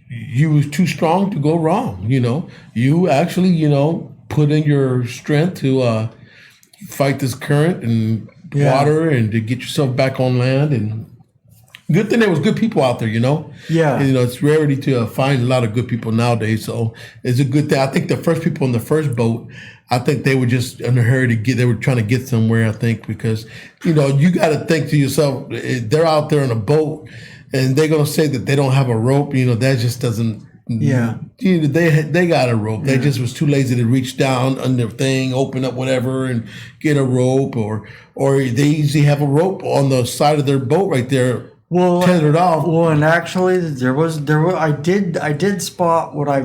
you was too strong to go wrong. You actually, put in your strength to fight this current and Yeah. water and to get yourself back on land. And good thing there was good people out there. Yeah. And, it's rarity to find a lot of good people nowadays. So it's a good thing. I think the first people on the first boat, I think they were just in a hurry to they were trying to get somewhere, I think, because, you got to think to yourself, they're out there on a boat and they're going to say that they don't have a rope. That just doesn't. Yeah. They got a rope. They just was too lazy to reach down under thing, open up whatever, and get a rope, or they usually have a rope on the side of their boat right there, tethered off. Well, and actually, there was I did spot what I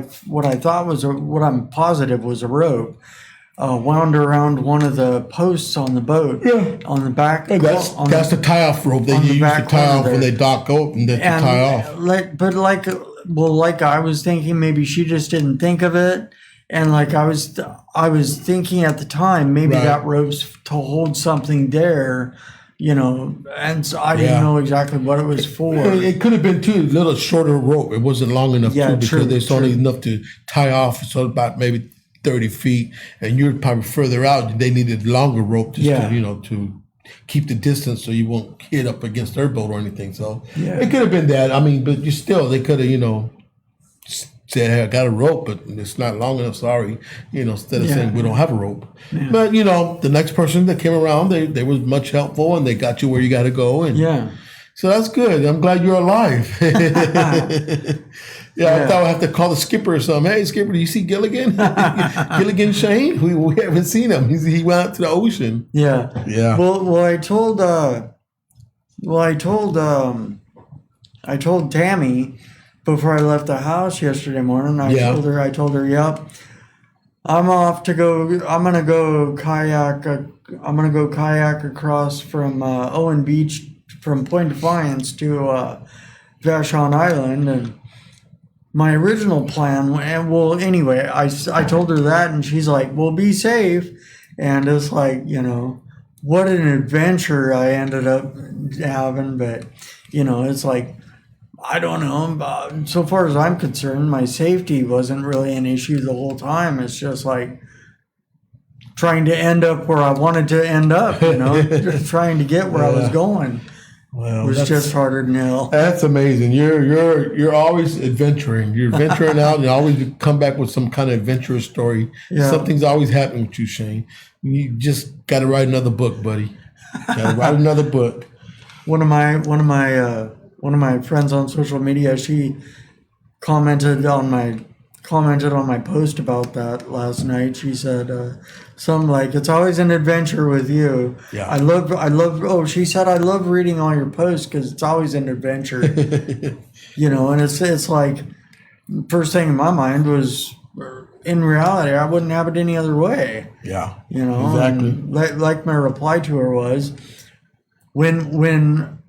thought was what I'm positive was a rope. Wound around one of the posts on the boat, on the back. Hey, that's the tie-off rope they use to tie off when they dock out and then to tie off. Like I was thinking, maybe she just didn't think of it, and like I was thinking at the time, maybe that rope's to hold something there. And so I didn't know exactly what it was for. It could have been too a little shorter rope. It wasn't long enough because there's only enough to tie off. So about maybe 30 feet, and you're probably further out. They needed longer rope just to keep the distance so you won't hit up against their boat or anything. So it could have been that. I mean, but they could have said, "Hey, I got a rope, but it's not long enough. Sorry," instead of saying we don't have a rope. Yeah. But the next person that came around, they was much helpful and they got you where you got to go. And so that's good. I'm glad you're alive. I thought I'd have to call the skipper or something. Hey, skipper, do you see Gilligan? Gilligan Shane? We haven't seen him. He went out to the ocean. Yeah. Yeah. Well, I told Tammy before I left the house yesterday morning. I told her, yep, I'm off to go. I'm gonna go kayak. I'm gonna go kayak across from Owen Beach, from Point Defiance to Vashon Island, and my original plan, anyway, I told her that, and she's like, well, be safe. And it's like, what an adventure I ended up having. But, it's like, I don't know. So far as I'm concerned, my safety wasn't really an issue the whole time. It's just like trying to end up where I wanted to end up, just trying to get where I was going. Well, it was just harder than hell. That's amazing. You're always adventuring. You're venturing out and always come back with some kind of adventurous story. Yeah. Something's always happening with you, Shane. You just got to write another book, buddy. Got to write another book. One of my friends on social media, she commented on my post about that last night. She said something like, it's always an adventure with you. Yeah. She said, I love reading all your posts because it's always an adventure. And it's like, first thing in my mind was, in reality, I wouldn't have it any other way. Yeah. Exactly. Like my reply to her was, when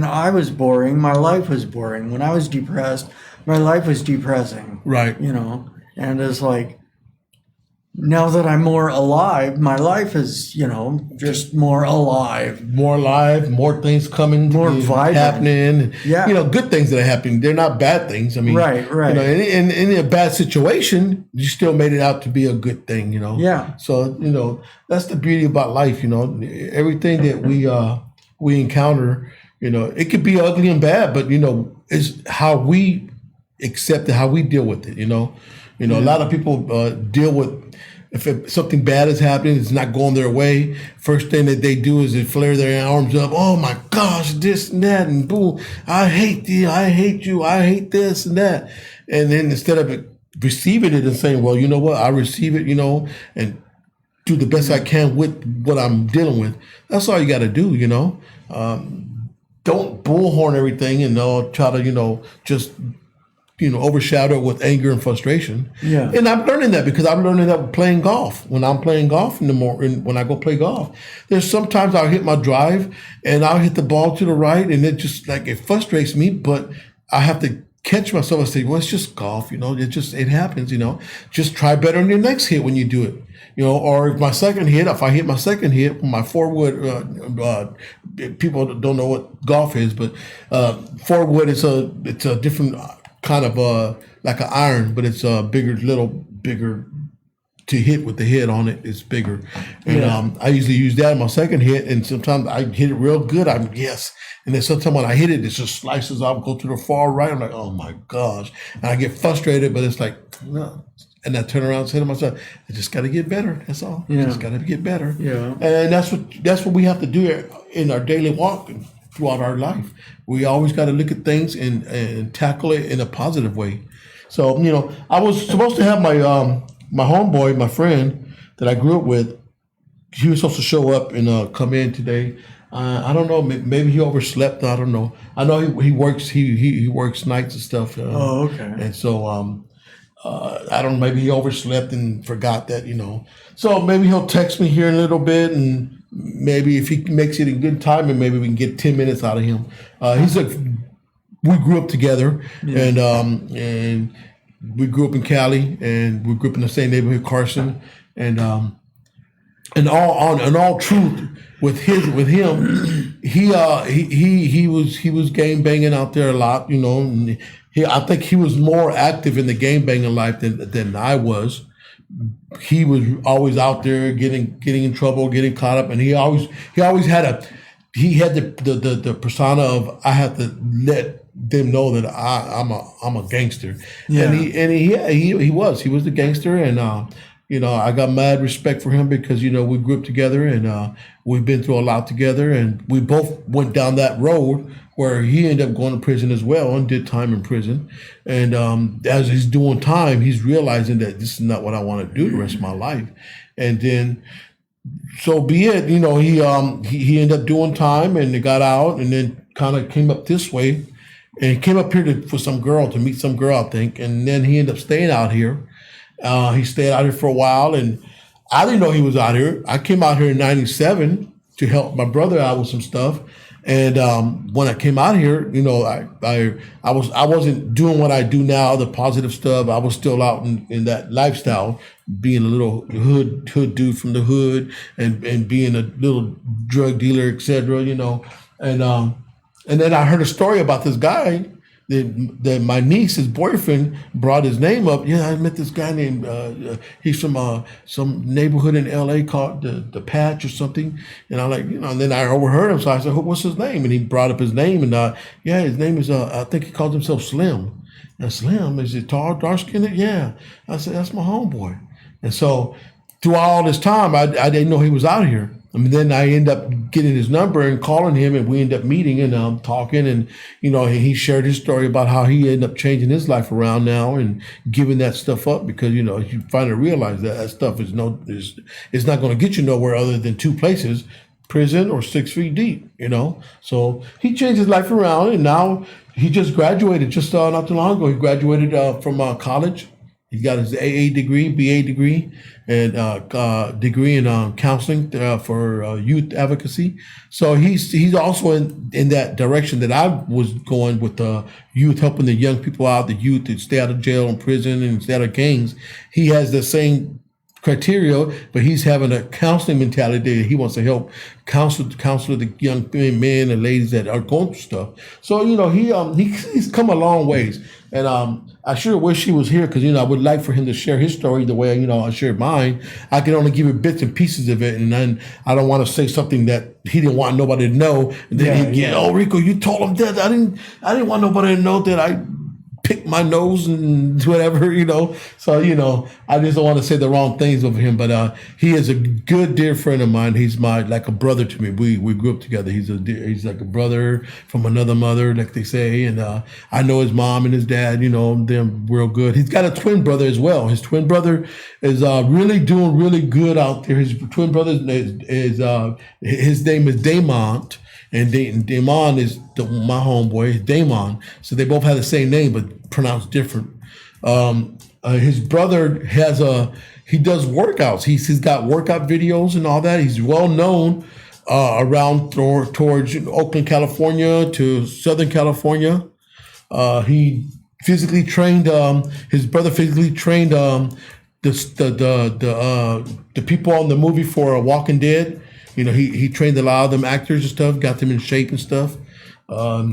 I was boring, my life was boring. When I was depressed, my life was depressing. Right. And it's like, now that I'm more alive, my life is, just more alive. More alive, more things coming, more vibrant, happening. Yeah. Good things that are happening. They're not bad things. I mean, right. In a bad situation, you still made it out to be a good thing, Yeah. So, that's the beauty about life, everything that we encounter, it could be ugly and bad, but, it's how we accept it, how we deal with it, A lot of people deal with, if something bad is happening, it's not going their way, first thing that they do is they flare their arms up. Oh my gosh, this and that, and boom, I hate you, I hate you, I hate this and that. And then instead of receiving it and saying, well, you know what, I receive it, and do the best I can with what I'm dealing with. That's all you got to do, Don't bullhorn everything and try to, just overshadow it with anger and frustration. Yeah. And I'm learning that because I'm learning that playing golf. When I'm playing golf in the morning, when I go play golf, there's sometimes I'll hit my drive and I'll hit the ball to the right and it just like, it frustrates me, but I have to catch myself and say, well, it's just golf, it happens, just try better on your next hit when you do it, or if I hit my second hit, my 4-wood, people don't know what golf is, but 4-wood it's a different kind of like an iron, but it's a little bigger to hit with the head on it. It's bigger, and I usually use that in my second hit, and sometimes I hit it real good. And then sometimes when I hit it just slices off, go to the far right. I'm like, oh my gosh, and I get frustrated, but it's like, no. And I turn around and say to myself, I just got to get better. That's all. Just got to get better. Yeah. And that's what we have to do in our daily walk and throughout our life. We always got to look at things and tackle it in a positive way. So, I was supposed to have my homeboy, my friend that I grew up with. He was supposed to show up and come in today. I don't know. Maybe he overslept. I don't know. I know he works. He works nights and stuff. Oh, okay. And so I don't know. Maybe he overslept and forgot that. So maybe he'll text me here in a little bit, and maybe if he makes it in good time, and maybe we can get 10 minutes out of him. We grew up together, and we grew up in Cali, and we grew up in the same neighborhood, Carson, and all truth with him, he was game banging out there a lot, and I think he was more active in the game banging life than I was. He was always out there getting in trouble, getting caught up, and he always had the persona of, I have to let them know that I'm a gangster. Yeah. And he was the gangster, and I got mad respect for him because we grew up together, and we've been through a lot together, and we both went down that road where he ended up going to prison as well and did time in prison. And as he's doing time, he's realizing that this is not what I want to do the rest of my life. And then, so be it. He ended up doing time and he got out, and then kind of came up this way, and he came up here to meet some girl, I think. And then he ended up staying out here. He stayed out here for a while, and I didn't know he was out here. I came out here in '97 to help my brother out with some stuff. And when I came out here, I wasn't doing what I do now, the positive stuff. I was still out in that lifestyle, being a little hood dude from the hood, and being a little drug dealer, etc. And then I heard a story about this guy that my niece's boyfriend brought his name up. Yeah, I met this guy named, he's from some neighborhood in LA called the Patch or something. And I'm like, and then I overheard him. So I said, what's his name? And he brought up his name. And his name is, I think he calls himself Slim. And Slim, is he tall, dark skinned? Yeah. I said, that's my homeboy. And so through all this time, I didn't know he was out here. Then I end up getting his number and calling him, and we end up meeting and talking. And he shared his story about how he ended up changing his life around now and giving that stuff up because you finally realize that stuff is not going to get you nowhere other than two places: prison or 6 feet deep. So he changed his life around, and now he just graduated just not too long ago. He graduated from college. He got his AA degree, BA degree, and degree in counseling for youth advocacy. So he's also in that direction that I was going with youth, helping the young people out, the youth to stay out of jail and prison and stay out of gangs. He has the same criteria, but he's having a counseling mentality that he wants to help counsel the young men and ladies that are going through stuff. So he's come a long ways, and I sure wish he was here because I would like for him to share his story the way I shared mine. I can only give you bits and pieces of it, and then I don't want to say something that he didn't want nobody to know. And then he'd get, oh, Rico, you told him that. I didn't want nobody to know that I pick my nose and whatever, So, I just don't want to say the wrong things of him, but he is a good, dear friend of mine. He's like a brother to me. We grew up together. He's like a brother from another mother, like they say. And I know his mom and his dad, them real good. He's got a twin brother as well. His twin brother is really doing really good out there. His twin brother is his name is Damon. And Damon is my homeboy, Damon. So they both have the same name, but pronounced different. His brother he does workouts. He's got workout videos and all that. He's well known around towards Oakland, California to Southern California. He physically trained. His brother physically trained the people on the movie for Walking Dead. You know, he trained a lot of them actors and stuff, got them in shape and stuff.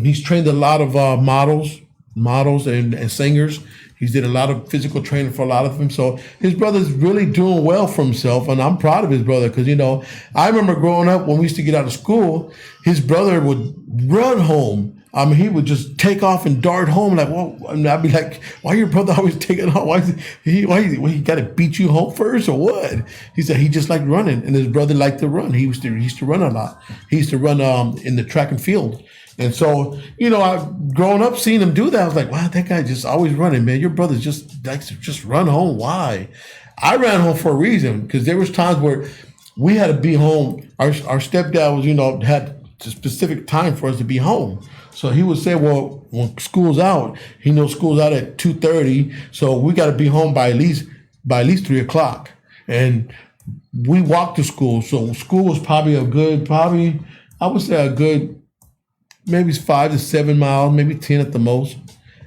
He's trained a lot of models and singers. He's did a lot of physical training for a lot of them. So his brother's really doing well for himself, and I'm proud of his brother because, you know, I remember growing up when we used to get out of school, his brother would run home. I mean, he would just take off and dart home. Like, well, and I'd be like, why your brother always taking off? Why he got to beat you home first or what? He said he just liked running, and his brother liked to run. He used to run a lot. He used to run in the track and field. And so, you know, I've grown up seeing him do that. I was like, wow, that guy just always running, man. Your brother just likes to just run home. Why? I ran home for a reason, because there was times where we had to be home. Our stepdad was, you know, had a specific time for us to be home. So he would say, well, when school's out, he knows school's out at 2:30, so we got to be home by at least 3:00. And we walked to school. So school was probably I would say a good maybe 5 to 7 miles, maybe 10 at the most.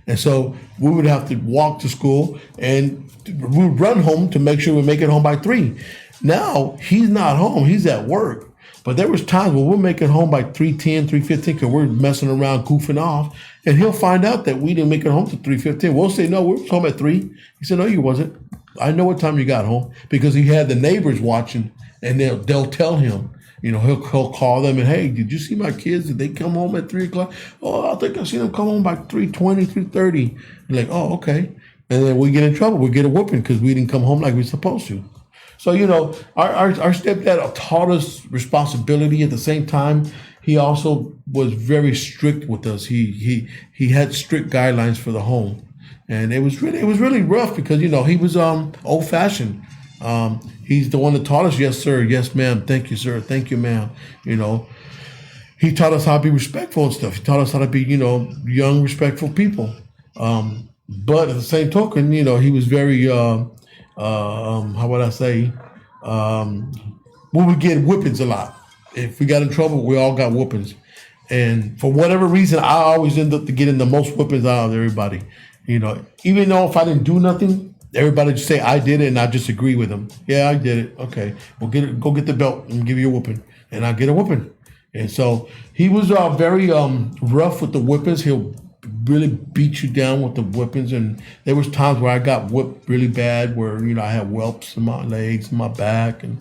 And so we would have to walk to school, and we would run home to make sure we make it home by 3. Now he's not home; he's at work. But there was times when we're making home by 3:10, 3:15, because we're messing around, goofing off, and he'll find out that we didn't make it home till 3:15. We'll say, no, we were home at 3. He said, no, you wasn't. I know what time you got home, because he had the neighbors watching, and they'll tell him. You know, he'll call them and, hey, did you see my kids? Did they come home at 3:00? Oh, I think I seen them come home by 3:20, 3:30. Like, oh, okay. And then we get in trouble. We get a whooping because we didn't come home like we were supposed to. So, you know, our stepdad taught us responsibility. At the same time, he also was very strict with us. He had strict guidelines for the home. And it was really rough because, you know, he was old fashioned. He's the one that taught us, yes, sir, yes, ma'am, thank you, sir, thank you, ma'am. You know, he taught us how to be respectful and stuff. He taught us how to be, you know, young, respectful people. But at the same token, you know, he was very, how would I say, we would get whippings a lot. If we got in trouble, we all got whoopings. And for whatever reason, I always end up getting the most whippings out of everybody. You know, even though if I didn't do nothing, everybody just say I did it, and I just agree with them. Yeah, I did it. Okay, well, go get the belt and give you a whooping, and I get a whooping. And so he was very rough with the whippings. He'll really beat you down with the whippings, and there was times where I got whipped really bad, where, you know, I had whelps in my legs, in my back, and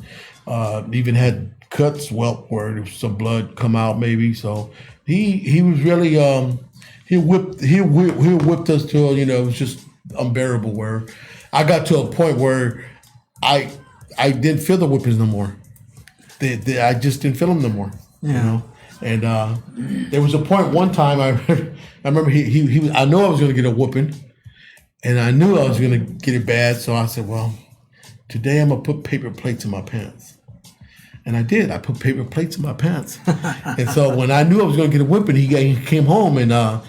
even had cuts, whelp where there was some blood come out maybe. So he was really he whipped us till, you know, it was just unbearable. Where I got to a point where I didn't feel the whippings no more. I just didn't feel them no more. Yeah. You know, and there was a point one time I remember he I knew I was going to get a whooping, and I knew I was going to get it bad. So I said, well, today I'm gonna put paper plates in my pants, and I did. I put paper plates in my pants, and so when I knew I was going to get a whooping, he came home and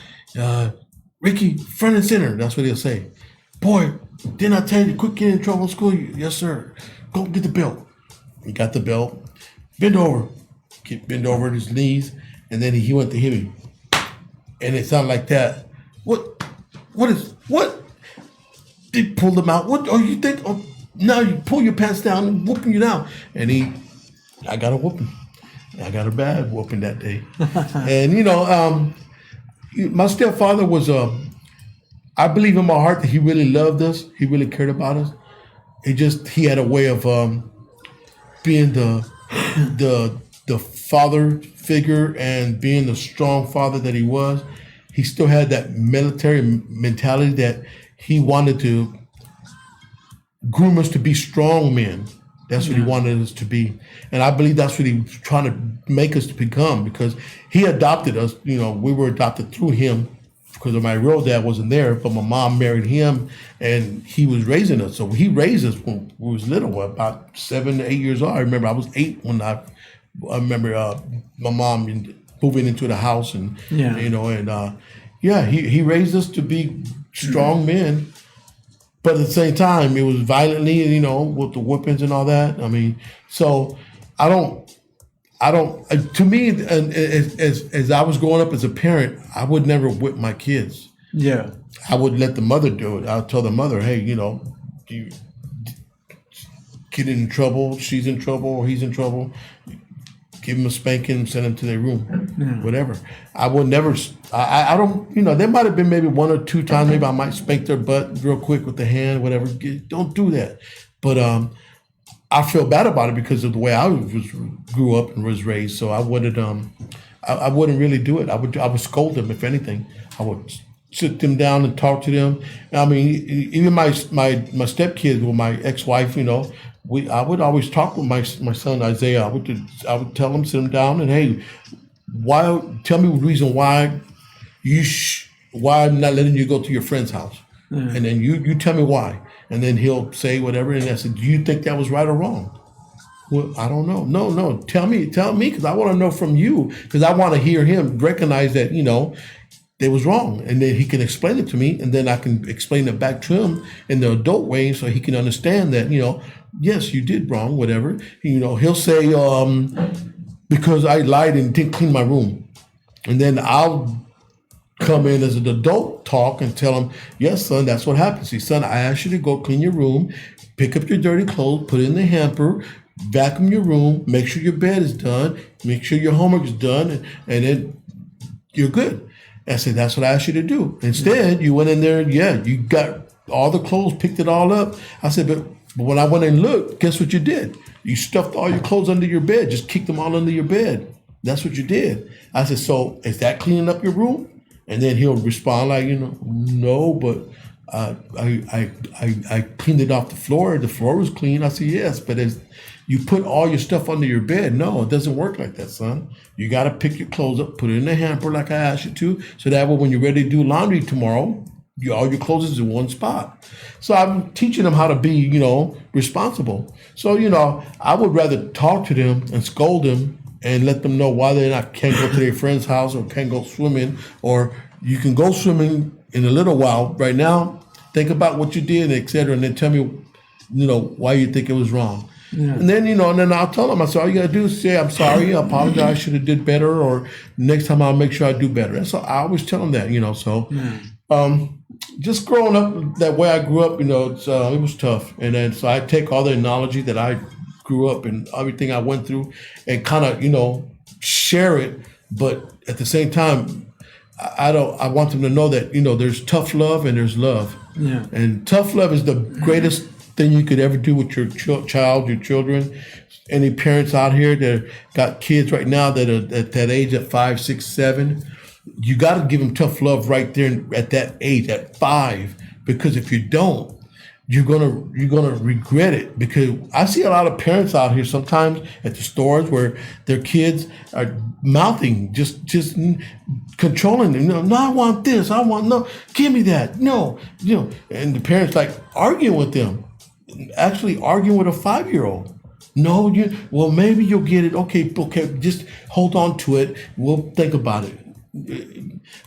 Ricky, front and center. That's what he'll say. Boy, didn't I tell you to quit getting in trouble in school? Yes, sir. Go get the belt. He got the belt. Bend over. Bend over at his knees. And then he went to hit me. And it sounded like that. What? He pulled him out. What? Oh, you think? Oh, now you pull your pants down and whooping you down. And I got a whooping. I got a bad whooping that day. And, you know, my stepfather was I believe in my heart that he really loved us. He really cared about us. He had a way of being the father figure and being the strong father that he was. He still had that military mentality that he wanted to groom us to be strong men. That's what he wanted us to be. And I believe that's what he was trying to make us to become, because he adopted us. You know, we were adopted through him because my real dad wasn't there, but my mom married him and he was raising us. So he raised us when we was little, about 7 to 8 years old. I remember I was 8 when I remember my mom moving into the house and, you know, and he raised us to be strong men. But at the same time, it was violently, you know, with the whoopings and all that. I mean, so I don't, to me, as I was growing up as a parent, I would never whip my kids. Yeah. I would let the mother do it. I'll tell the mother, hey, you kid in trouble, she's in trouble, or he's in trouble, give him a spanking and send him to their room, whatever. I would never, I don't, there might have been maybe one or two times, maybe I might spank their butt real quick with the hand, whatever. Don't do that. But I feel bad about it because of the way I grew up and was raised. So I wouldn't, I wouldn't really do it. I would scold them, if anything. I would sit them down and talk to them. I mean, even my stepkids with my ex-wife, I would always talk with my son Isaiah. I would tell him, sit him down, and hey, tell me the reason why why I'm not letting you go to your friend's house, and then you tell me why, and then he'll say whatever, and I said, do you think that was right or wrong? Well, I don't know. No, tell me, because I want to know from you, because I want to hear him recognize that it was wrong, and then he can explain it to me, and then I can explain it back to him in the adult way, so he can understand that yes, you did wrong, whatever. He'll say because I lied and didn't clean my room, and then I'll come in as an adult talk and tell him, yes, son, that's what happened. See, son, I asked you to go clean your room, pick up your dirty clothes, put it in the hamper, vacuum your room, make sure your bed is done, make sure your homework is done, and then you're good. I said, that's what I asked you to do. Instead, you went in there, you got all the clothes, picked it all up. I said, but when I went and looked, guess what you did? You stuffed all your clothes under your bed, just kicked them all under your bed. That's what you did. I said, so is that cleaning up your room? And then he'll respond like, no, but I cleaned it off the floor. The floor was clean. I said, yes, but you put all your stuff under your bed. No, it doesn't work like that, son. You got to pick your clothes up, put it in the hamper like I asked you to, so that way when you're ready to do laundry tomorrow, all your clothes is in one spot. So I'm teaching them how to be, responsible. So, I would rather talk to them and scold them and let them know why they can't go to their friend's house or can't go swimming, or you can go swimming in a little while. Right now, think about what you did, et cetera, and then tell me, why you think it was wrong. Yeah. And then, and then I'll tell them, I said, all you got to do is say, I'm sorry, I apologize, should have did better, or next time I'll make sure I do better. And so I always tell them that, so just growing up that way I grew up, it was tough. And then, so I take all the analogy that I grew up and everything I went through and kind of, share it. But at the same time, I want them to know that, there's tough love and there's love. Yeah. And tough love is the greatest thing you could ever do with your child, your children. Any parents out here that got kids right now that are at that age at 5, 6, 7, you got to give them tough love right there at that age, at 5, because if you don't, you're gonna regret it. Because I see a lot of parents out here sometimes at the stores where their kids are mouthing, just controlling them. No, I want this. No, give me that. No, and the parents like arguing with them, actually arguing with a 5-year-old. No, maybe you'll get it. Okay, just hold on to it. We'll think about it.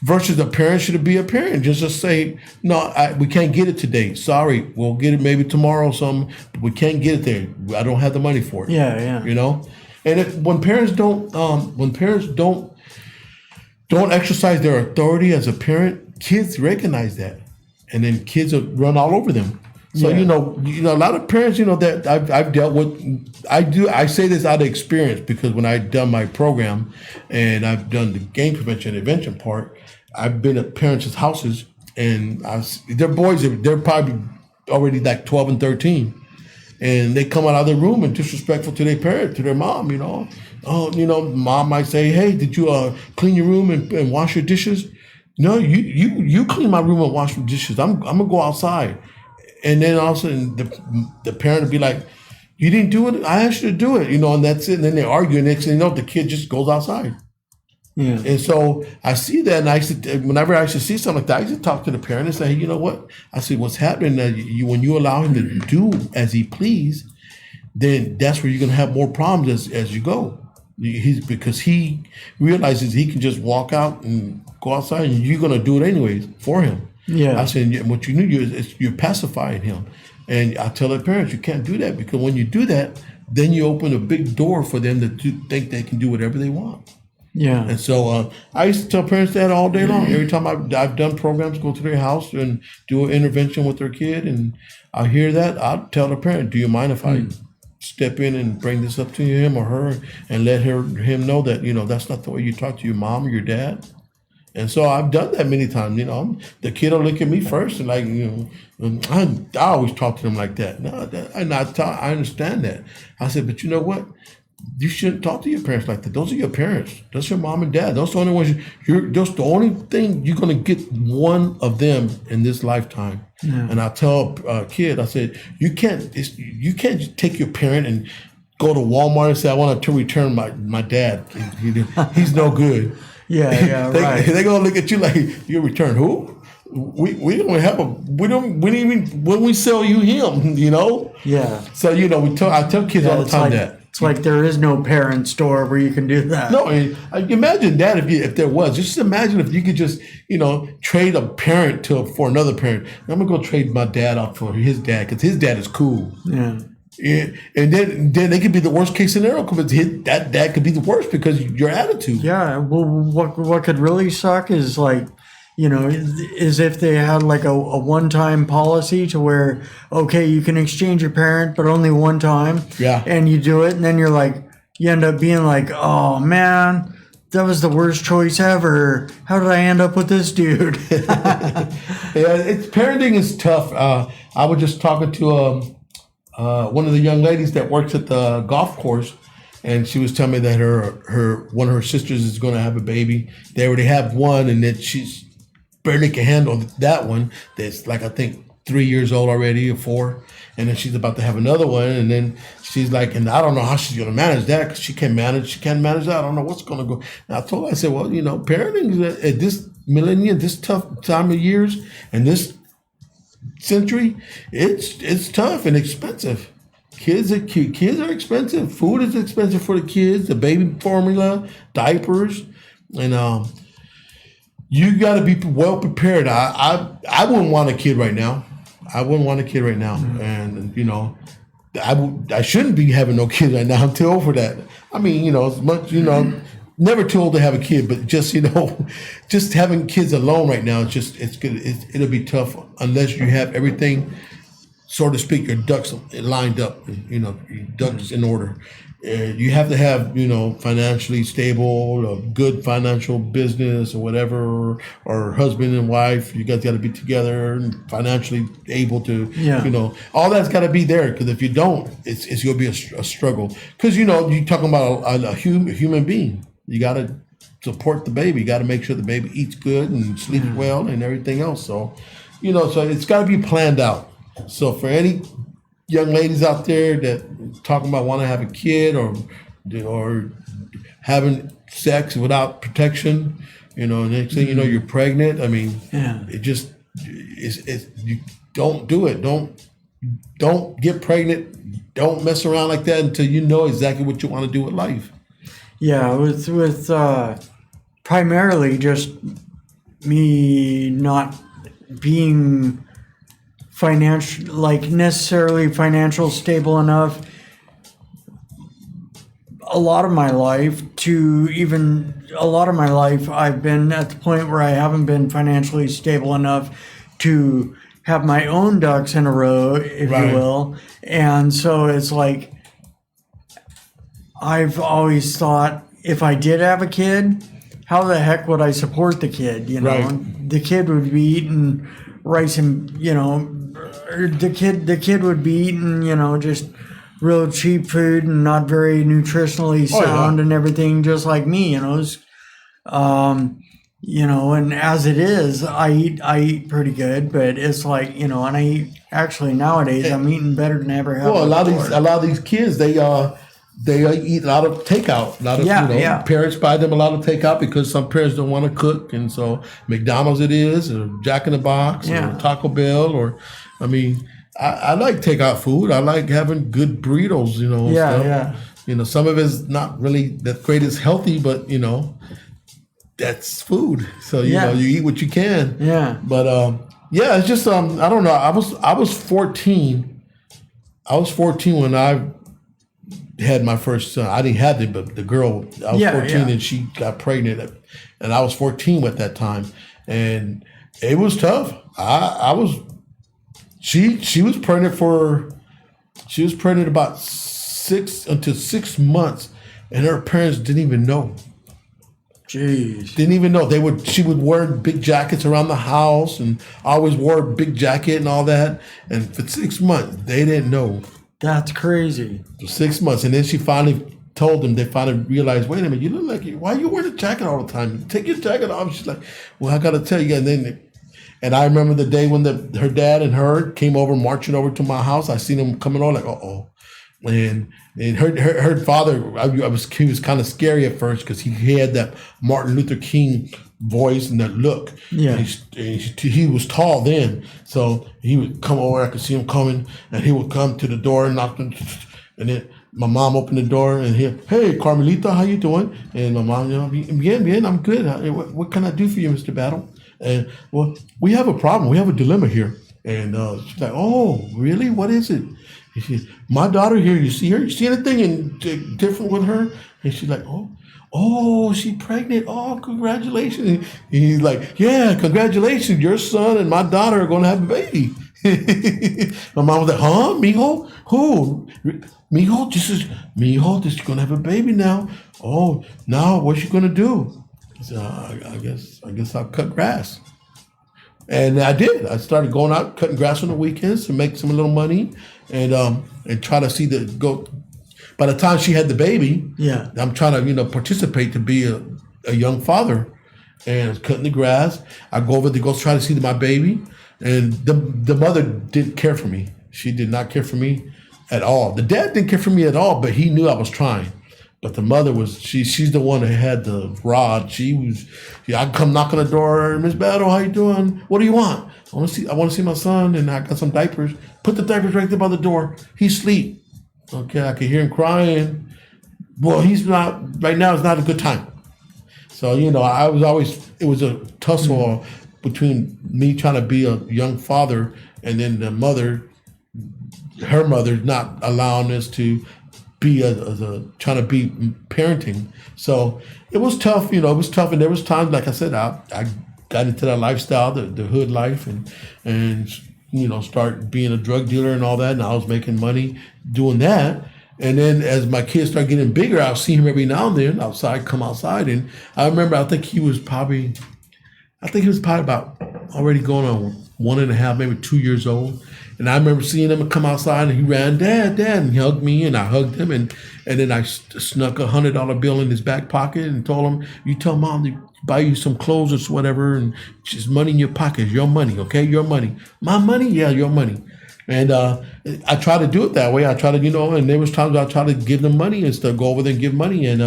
Versus a parent should be a parent. Just say, no, we can't get it today. Sorry, we'll get it maybe tomorrow or something, but we can't get it there. I don't have the money for it. Yeah. And when parents don't exercise their authority as a parent, kids recognize that, and then kids will run all over them. So a lot of parents, that I've dealt with. I say this out of experience, because when I've done my program and I've done the gang prevention and intervention part, I've been at parents' houses, and their boys, they're probably already like 12 and 13, and they come out of their room and disrespectful to their parent, to their mom. Mom might say, "Hey, did you clean your room and wash your dishes?" No, you clean my room and wash the dishes. I'm gonna go outside. And then all of a sudden, the parent would be like, "You didn't do it. I asked you to do it," and that's it. And then they argue, and next thing you know, the kid just goes outside. Yeah. And so I see that, and whenever I used to see something like that, I used to talk to the parent and say, "Hey, you know what?" I said, "What's happening? When you allow him to do as he please, then that's where you're going to have more problems as you go. Because he realizes he can just walk out and go outside, and you're going to do it anyways for him." Yeah. I said, what you need, you're pacifying him. And I tell the parents, you can't do that, because when you do that, then you open a big door for them to think they can do whatever they want. Yeah. And so I used to tell parents that all day long. Every time I've done programs, go to their house and do an intervention with their kid, and I hear that, I'll tell the parent, do you mind if I step in and bring this up to him or her and let him know that, that's not the way you talk to your mom or your dad? And so I've done that many times. The kid will look at me first and I always talk to them like that. No, I understand that. I said, but you know what? You shouldn't talk to your parents like that. Those are your parents. That's your mom and dad. Those are the only ones. That's the only thing you're gonna get one of them in this lifetime. Yeah. And I tell a kid, I said, you can't take your parent and go to Walmart and say, I want to return my dad. He's no good. Yeah, right. They're gonna look at you like, you return who? We don't have we don't even when we sell you him, Yeah. So I tell kids all the time that. It's like there is no parent store where you can do that. No, imagine that if there was. Just imagine if you could just, trade a parent for another parent. I'm going to go trade my dad off for his dad because his dad is cool. Yeah. And then they could be the worst case scenario because that dad could be the worst because your attitude. Yeah. Well, what could really suck is is if they had like a one-time policy to where, okay, you can exchange your parent, but only one time. Yeah. And you do it, and then you end up being like, oh man, that was the worst choice ever. How did I end up with this dude? Yeah, parenting is tough. I was just talking to one of the young ladies that works at the golf course, and she was telling me that one of her sisters is going to have a baby. They already have one, and that she's barely can handle that one. That's I think 3 years old already or 4, and then she's about to have another one, and then she's like, and I don't know how she's going to manage that because she can't manage that. I don't know what's going to go. And I told her, I said, well, parenting at this millennium, this tough time of years, and this century, it's tough and expensive. Kids are expensive. Food is expensive for the kids. The baby formula, diapers, and you got to be well prepared. I wouldn't want a kid right now. Mm-hmm. And I shouldn't be having no kids right now. I'm too old for that. I mean, as much never too old to have a kid, but just just having kids alone right now, it's good. It'll be tough unless you have everything, so to speak, your ducks lined up. Your ducks in order. You have to have, financially stable, a good financial business or whatever, or husband and wife. You guys got to be together and financially able to, all that's got to be there. Because if you don't, it's going to be a struggle. Because, you're talking about a human being. You got to support the baby. You got to make sure the baby eats good and sleeps well and everything else. So, so it's got to be planned out. So for any young ladies out there that talking about want to have a kid or having sex without protection, next thing you know, you're pregnant. I mean, you don't do it. Don't get pregnant. Don't mess around like that until you know exactly what you want to do with life. Yeah, with primarily just me not being necessarily financial stable enough a lot of my life I've been at the point where I haven't been financially stable enough to have my own ducks in a row, if you will. And so it's like I've always thought, if I did have a kid, how the heck would I support the kid? The kid would be eating rice and the kid would be eating just real cheap food and not very nutritionally sound and everything, just like me. And as it is, I eat pretty good, but it's like and I eat, actually nowadays I'm eating better than I ever have. Well, a lot of these kids they eat a lot of takeout. A lot of parents buy them a lot of takeout because some parents don't want to cook, and so McDonald's it is, or Jack in the Box, or Taco Bell, or I like takeout food. I like having good burritos, stuff. Some of it's not really that great. It's healthy, but that's food. So you eat what you can. Yeah. But it's just I don't know. I was 14. I was 14 when I had my first son. I didn't have it, but the girl, I was 14 and she got pregnant, and I was 14 at that time, and it was tough. She was pregnant about 6 months, and her parents didn't even know. Jeez. Didn't even know. She would wear big jackets around the house, and I always wore a big jacket and all that. And for 6 months, they didn't know. That's crazy. For 6 months, and then she finally told them. They finally realized, wait a minute, you look like why are you wearing a jacket all the time? Take your jacket off. She's like, well, I got to tell you. And I remember the day when her dad and her came over, marching over to my house. I seen them coming on like, uh-oh. And her father, he was kind of scary at first because he had that Martin Luther King voice and that look. Yeah. And he was tall then, so he would come over. I could see him coming, and he would come to the door and knock, and then my mom opened the door and hey, Carmelita, how you doing? And my mom, bien, I'm good. What can I do for you, Mr. Battle? And well, we have a problem. We have a dilemma here. And she's like, oh, really? What is it? My daughter here, you see her? You see anything different with her? And she's like, oh, she's pregnant. Oh, congratulations. And he's like, yeah, congratulations. Your son and my daughter are going to have a baby. My mom was like, huh, mijo? Who? Mijo, this is going to have a baby now. Oh, now what's she going to do? So I guess I'll cut grass. And I did. I started going out cutting grass on the weekends to make some little money, and try to see go. By the time she had the baby, I'm trying to participate to be a young father, and cutting the grass. I go over to go try to see my baby, and the mother didn't care for me. She did not care for me at all. The dad didn't care for me at all, but he knew I was trying. But the mother was she's the one that had the rod. I'd come knock on the door, Miss Battle, how you doing? What do you want? I want to see my son, and I got some diapers. Put the diapers right there by the door. He's asleep. Okay, I can hear him crying. Well, he's not right now. It's not a good time. So it was a tussle between me trying to be a young father, and then her mother not allowing us to be trying to be parenting. So it was tough, it was tough. And there was times, like I said, I got into that lifestyle, the hood life, and start being a drug dealer and all that. And I was making money doing that. And then as my kids started getting bigger, I'll see him every now and then come outside. And I remember, I think he was probably about already going on 1.5, maybe 2 years old. And I remember seeing him come outside, and he ran, Dad, and he hugged me, and I hugged him, and then I snuck $100 bill in his back pocket and told him, you tell Mom to buy you some clothes or whatever, and just money in your pocket. It's your money, okay? Your money. My money? Yeah, your money. And I try to do it that way. I try to, and there was times I try to give them money and stuff, go over there and give money. And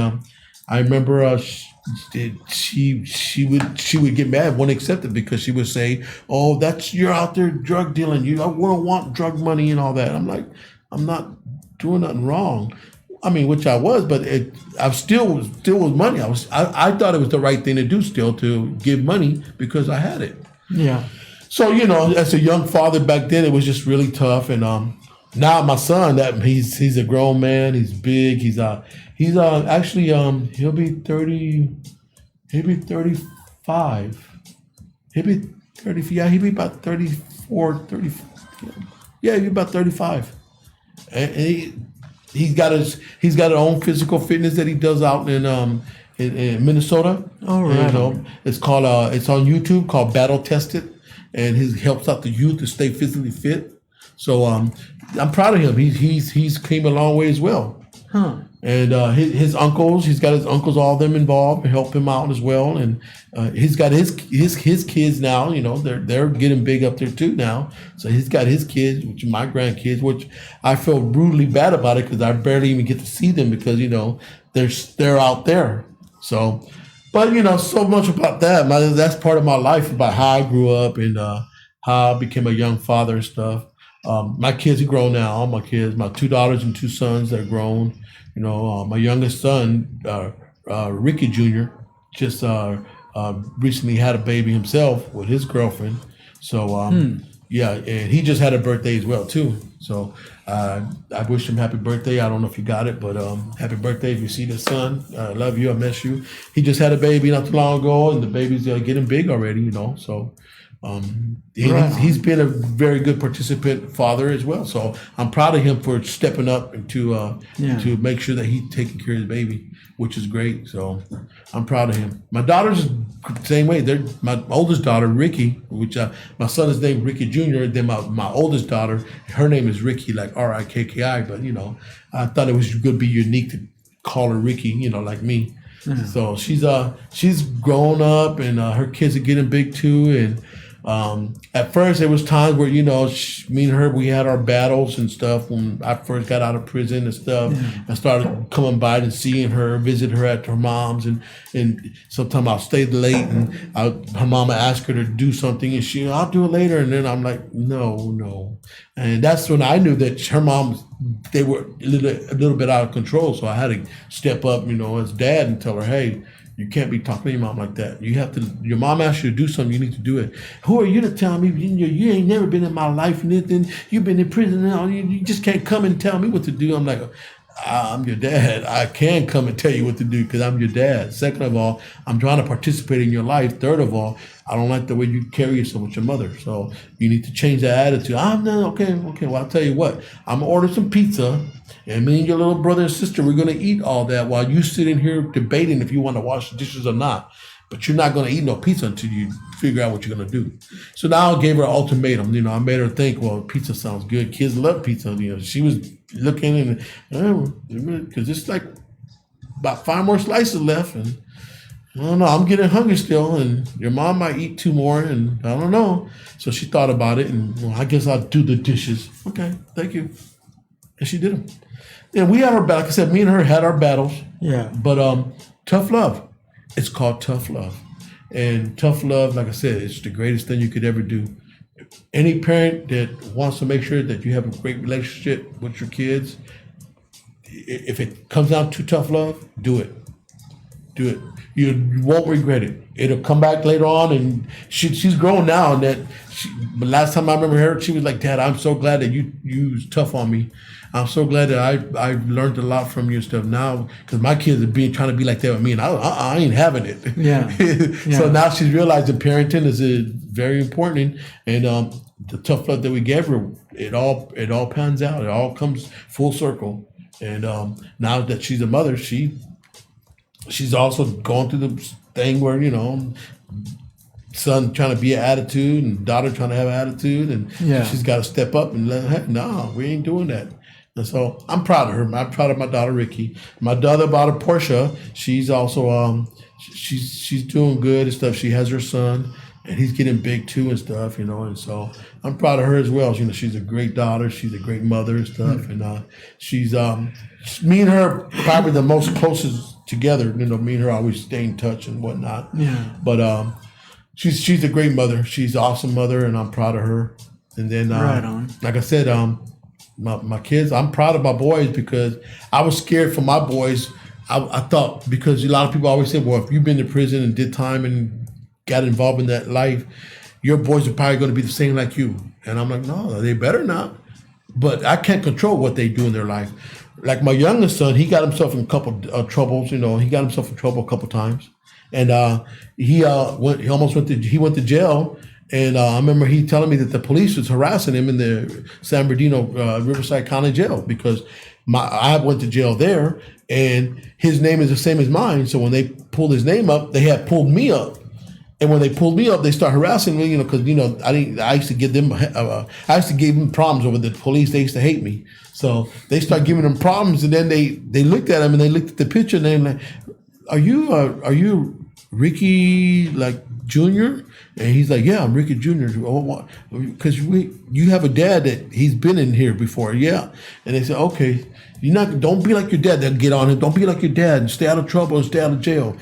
I remember she would get mad, wouldn't accept it, because she would say, oh, you're out there drug dealing. I wouldn't want drug money and all that. I'm like, I'm not doing nothing wrong. I mean, which I was, but I still was money. I thought it was the right thing to do still, to give money, because I had it. Yeah. So, as a young father back then, it was just really tough. And now my son, he's a grown man. He's big. He's actually he'll be 30. He'll be 35. He'll be 30. Yeah, he'll be about 34, 30. Yeah, he'll be about 35. And he's got his own physical fitness that he does out in Minnesota. Oh, right. It's called it's on YouTube, called Battle Tested, and he helps out the youth to stay physically fit. So I'm proud of him. He's came a long way as well. Huh. And his uncles, he's got his uncles, all of them involved, and help him out as well. And he's got his kids now. They're getting big up there too now. So he's got his kids, which are my grandkids, which I feel brutally bad about it, because I barely even get to see them, because they're out there. So, but so much about that. That's part of my life, about how I grew up and how I became a young father and stuff. My kids are grown now. All my kids, my 2 daughters and 2 sons, they're grown. My youngest son, Ricky Jr., just recently had a baby himself with his girlfriend. So Yeah, and he just had a birthday as well too. So I wish him happy birthday. I don't know if you got it, but happy birthday if you see the son. I love you. I miss you. He just had a baby not too long ago, and the baby's getting big already. So he's been a very good participant father as well. So I'm proud of him for stepping up and to make sure that he's taking care of his baby, which is great. So I'm proud of him. My daughter's the same way. They're my oldest daughter, Ricky, which my son is named Ricky Jr. Then my oldest daughter, her name is Ricky, like Rikki. But I thought it was going to be unique to call her Ricky, like me. Mm-hmm. So she's grown up, and her kids are getting big too, and. At first, there was times where me and her, we had our battles and stuff when I first got out of prison and stuff. Yeah. I started coming by and seeing her, visit her at her mom's, and sometimes I'll stay late and her mama asked her to do something, and I'll do it later, and then I'm like, no, and that's when I knew that her mom, they were a little bit out of control, so I had to step up, as dad and tell her, hey. You can't be talking to your mom like that. You have to. Your mom asks you to do something. You need to do it. Who are you to tell me? You ain't never been in my life, and you've been in prison now. You just can't come and tell me what to do. I'm like, I'm your dad. I can come and tell you what to do because I'm your dad. Second of all, I'm trying to participate in your life. Third of all, I don't like the way you carry yourself with your mother. So you need to change that attitude. I'm not okay. Well, I'll tell you what. I'm gonna order some pizza. And me and your little brother and sister, we're going to eat all that while you sit in here debating if you want to wash the dishes or not. But you're not going to eat no pizza until you figure out what you're going to do. So now I gave her an ultimatum. I made her think, well, pizza sounds good. Kids love pizza. She was looking and, because it's like about 5 more slices left. And I don't know, I'm getting hungry still. And your mom might eat 2 more. And I don't know. So she thought about it. And I guess I'll do the dishes. Okay, thank you. And she did them. And we had our battle. Like I said, me and her had our battles. Yeah. But tough love. It's called tough love. And tough love, like I said, it's the greatest thing you could ever do. Any parent that wants to make sure that you have a great relationship with your kids, if it comes down to tough love, do it. Do it. You won't regret it. It'll come back later on, and she's grown now. And but last time I remember her, she was like, "Dad, I'm so glad that you was tough on me. I'm so glad that I learned a lot from you and stuff now because my kids are trying to be like that with me, and I ain't having it." Yeah. So now she's realizing parenting is very important, and the tough love that we gave her, it all pans out. It all comes full circle. And now that she's a mother, she's also going through the thing where son trying to be an attitude and daughter trying to have an attitude, and she's got to step up and let her, no, we ain't doing that. And so I'm proud of her. I'm proud of my daughter Ricky. My daughter bought a Porsche. She's also she's doing good and stuff. She has her son, and he's getting big too and stuff, and so I'm proud of her as well. She's a great daughter. She's a great mother and stuff, and she's me and her probably the most closest together. Me and her always stay in touch and whatnot. Yeah. But she's a great mother. She's an awesome mother, and I'm proud of her. And then right on. Like I said, my kids, I'm proud of my boys because I was scared for my boys. I thought, because a lot of people always say, well, if you've been to prison and did time and got involved in that life, your boys are probably going to be the same like you. And I'm like, no, they better not. But I can't control what they do in their life. Like my youngest son, he got himself in a couple troubles. He got himself in trouble a couple times, and he went to jail. And I remember he telling me that the police was harassing him in the San Bernardino Riverside County Jail because I went to jail there, and his name is the same as mine. So when they pulled his name up, they had pulled me up. And when they pulled me up, they start harassing me, because I used to give them problems over the police. They used to hate me, so they start giving them problems. And then they looked at him and they looked at the picture and they're like, "Are you Ricky like Jr.?" And he's like, "Yeah, I'm Ricky Jr." Because you have a dad that he's been in here before, yeah. And they said, "Okay, don't be like your dad." They'll get on him. Don't be like your dad and stay out of trouble and stay out of jail.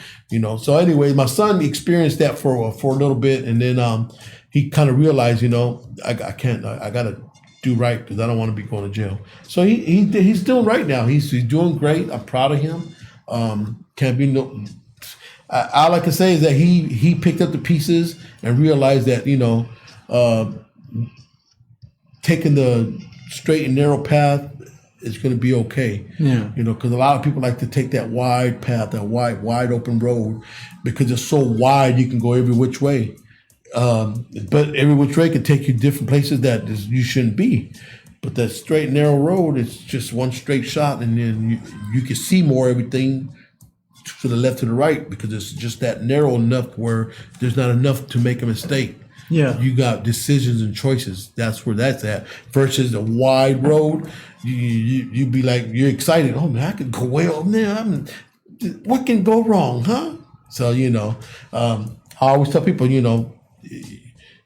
So anyway, my son experienced that for a little bit, and then he kind of realized, I can't. I gotta do right because I don't want to be going to jail. So he's doing right now. He's doing great. I'm proud of him. Can't be no. All I can say is that he picked up the pieces and realized that taking the straight and narrow path is going to be okay. Yeah. You know, because a lot of people like to take that wide path, that wide open road, because it's so wide you can go every which way. But every which way can take you different places that you shouldn't be. But that straight and narrow road, it's just one straight shot, and then you can see more everything to the left to the right, because it's just that narrow enough where there's not enough to make a mistake. Yeah. You got decisions and choices. That's where that's at. Versus a wide road, you be like, you're excited. Oh man, I could go way over there. What can go wrong, huh? So, you know, I always tell people, you know,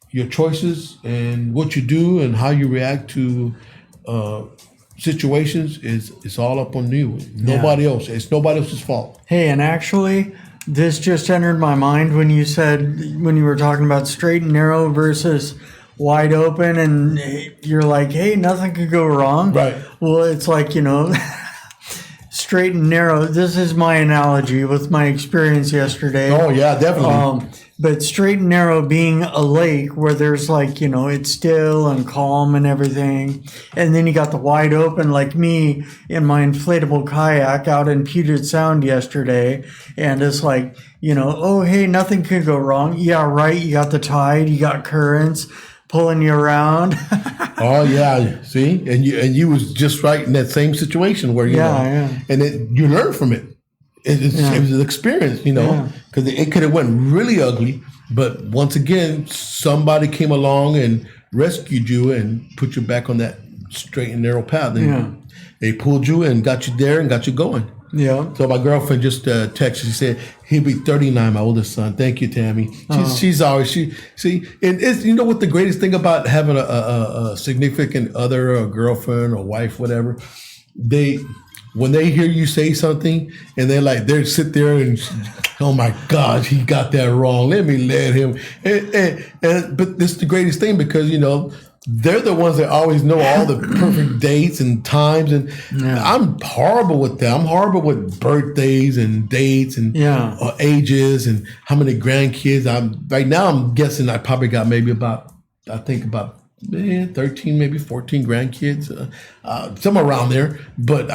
your choices and what you do and how you react to situations it's all up on you. Nobody else. It's nobody else's fault. Hey, and actually, this just entered my mind when you were talking about straight and narrow versus wide open, and you're like, hey, nothing could go wrong. Right. Well, it's like, you know, straight and narrow. This is my analogy with my experience yesterday. Oh, yeah, definitely. But straight and narrow being a lake where there's like, you know, it's still and calm and everything. And then you got the wide open, like me in my inflatable kayak out in Puget Sound yesterday. And it's like, you know, oh, hey, nothing could go wrong. Yeah, right. You got the tide, you got currents pulling you around. Oh yeah, see, and you was just right in that same situation where you know, and you learn from it. It was an experience, you know, because it could have went really ugly, but once again, somebody came along and rescued you and put you back on that straight and narrow path. And they pulled you and got you there and got you going. Yeah. So my girlfriend just texted. She said he'll be 39. My oldest son. Thank you, Tammy. She's always and it's, you know what the greatest thing about having a significant other, or girlfriend or wife, whatever, when they hear you say something and they sit there and, oh my gosh, he got that wrong. Let me let him. But this is the greatest thing, because, you know, they're the ones that always know all the perfect dates and times. And I'm horrible with that. I'm horrible with birthdays and dates and ages and how many grandkids. Right now I'm guessing I probably got maybe about 13, maybe 14 grandkids, somewhere around there. But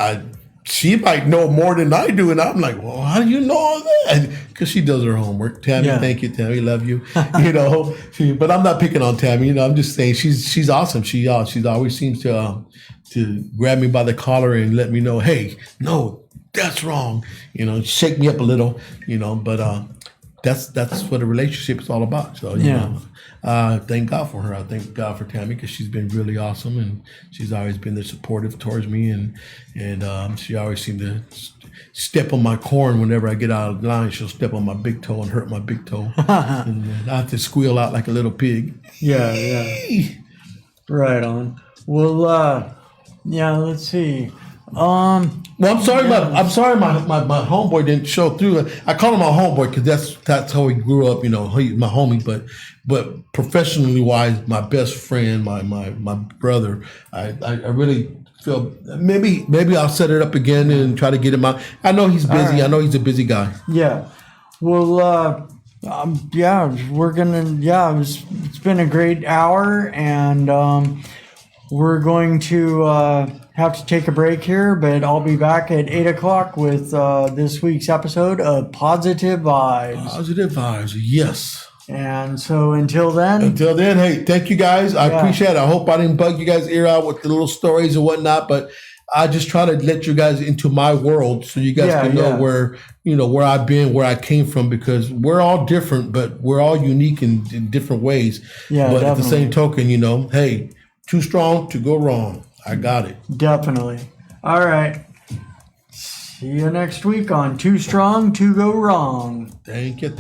she might know more than I do, and I'm like, well, how do you know all that? Because she does her homework. Tammy, thank you, Tammy, love you. You know, but I'm not picking on Tammy. You know, I'm just saying she's awesome. She always seems to grab me by the collar and let me know, hey, no, that's wrong. You know, shake me up a little. You know, but that's what a relationship is all about. So you know. Thank God for her. I thank God for Tammy, because she's been really awesome, and she's always been there supportive towards me, and she always seemed to step on my corn whenever I get out of line. She'll step on my big toe and hurt my big toe, and I have to squeal out like a little pig. Yeah. Right on. Well, let's see. Well, I'm sorry. I'm sorry. My homeboy didn't show through. I call him my homeboy because that's how he grew up. You know, he's my homie. But professionally wise, my best friend, my brother. I really feel maybe I'll set it up again and try to get him out. I know he's busy. Right. I know he's a busy guy. Yeah. Well, we're gonna. Yeah, it's been a great hour, and we're going to have to take a break here, but I'll be back at 8:00 with this week's episode of Positive Vibes. Positive Vibes, yes. And so until then, hey, thank you guys. I appreciate it. I hope I didn't bug you guys' ear out with the little stories and whatnot, but I just try to let you guys into my world so you guys can know where I've been, where I came from, because we're all different, but we're all unique in different ways. Yeah, but definitely. At the same token, you know, hey, too strong to go wrong. I got it. Definitely. All right. See you next week on Too Strong to Go Wrong. Thank you.